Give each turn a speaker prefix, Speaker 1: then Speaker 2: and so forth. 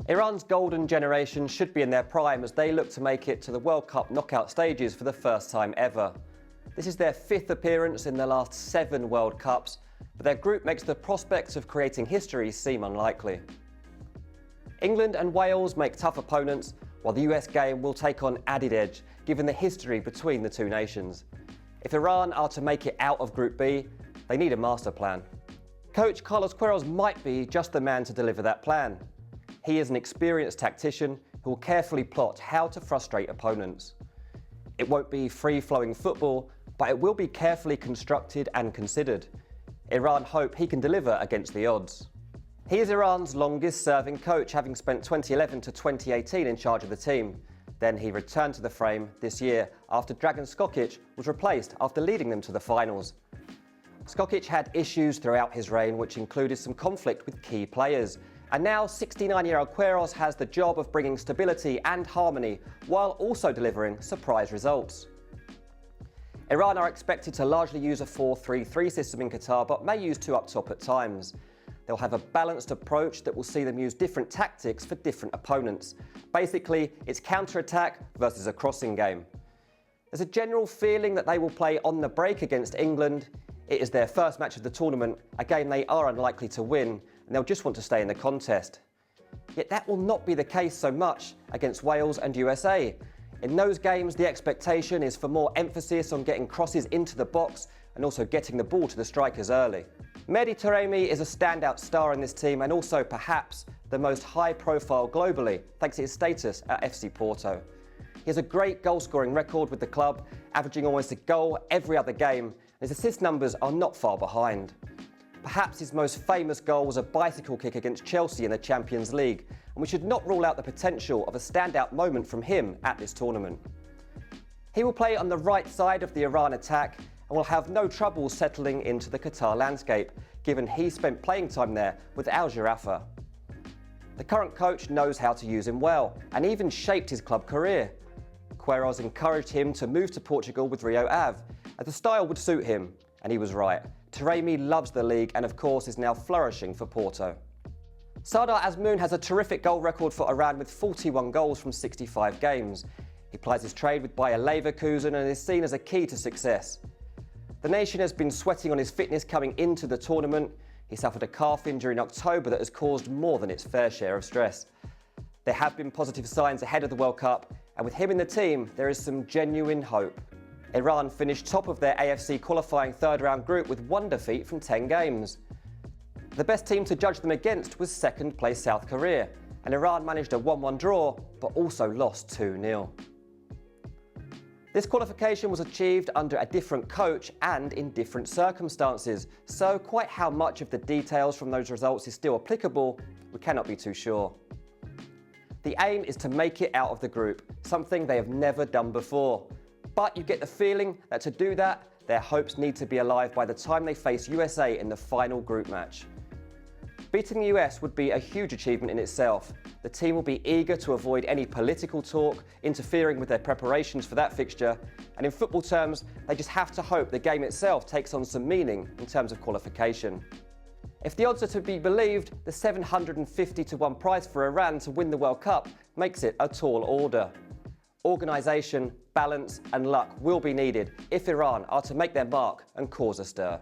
Speaker 1: Iran's golden generation should be in their prime as they look to make it to the World Cup knockout stages for the first time ever. This is their 5th appearance in the last 7 World Cups, but their group makes the prospects of creating history seem unlikely. England and Wales make tough opponents, while the US game will take on added edge, given the history between the two nations. If Iran are to make it out of Group B, they need a master plan. Coach Carlos Quieroz might be just the man to deliver that plan. He is an experienced tactician who will carefully plot how to frustrate opponents. It won't be free-flowing football, but it will be carefully constructed and considered. Iran hope he can deliver against the odds. He is Iran's longest-serving coach, having spent 2011 to 2018 in charge of the team. Then he returned to the frame this year after Dragan Skokic was replaced after leading them to the finals. Skokic had issues throughout his reign, which included some conflict with key players. And now 69-year-old Quieroz has the job of bringing stability and harmony while also delivering surprise results. Iran are expected to largely use a 4-3-3 system in Qatar, but may use 2 up top at times. They'll have a balanced approach that will see them use different tactics for different opponents. Basically, it's counter-attack versus a crossing game. There's a general feeling that they will play on the break against England. It is their first match of the tournament, a game they are unlikely to win, and they'll just want to stay in the contest. Yet that will not be the case so much against Wales and USA. In those games, the expectation is for more emphasis on getting crosses into the box and also getting the ball to the strikers early. Mehdi Taremi is a standout star in this team and also perhaps the most high-profile globally, thanks to his status at FC Porto. He has a great goal-scoring record with the club, averaging almost a goal every other game, and his assist numbers are not far behind. Perhaps his most famous goal was a bicycle kick against Chelsea in the Champions League, and we should not rule out the potential of a standout moment from him at this tournament. He will play on the right side of the Iran attack and will have no trouble settling into the Qatar landscape, given he spent playing time there with Al Jarafa. The current coach knows how to use him well, and even shaped his club career. Quieroz encouraged him to move to Portugal with Rio Ave, as the style would suit him, and he was right. Taremi loves the league and of course is now flourishing for Porto. Sardar Azmoun has a terrific goal record for Iran with 41 goals from 65 games. He plies his trade with Bayer Leverkusen and is seen as a key to success. The nation has been sweating on his fitness coming into the tournament. He suffered a calf injury in October that has caused more than its fair share of stress. There have been positive signs ahead of the World Cup, and with him in the team, there is some genuine hope. Iran finished top of their AFC qualifying third-round group with 1 defeat from 10 games. The best team to judge them against was second-place South Korea, and Iran managed a 1-1 draw, but also lost 2-0. This qualification was achieved under a different coach and in different circumstances, so quite how much of the details from those results is still applicable, we cannot be too sure. The aim is to make it out of the group, something they have never done before. But you get the feeling that to do that, their hopes need to be alive by the time they face USA in the final group match. Beating the US would be a huge achievement in itself. The team will be eager to avoid any political talk interfering with their preparations for that fixture, and in football terms, they just have to hope the game itself takes on some meaning in terms of qualification. If the odds are to be believed, the 750-1 prize for Iran to win the World Cup makes it a tall order. Organisation, balance and luck will be needed if Iran are to make their mark and cause a stir.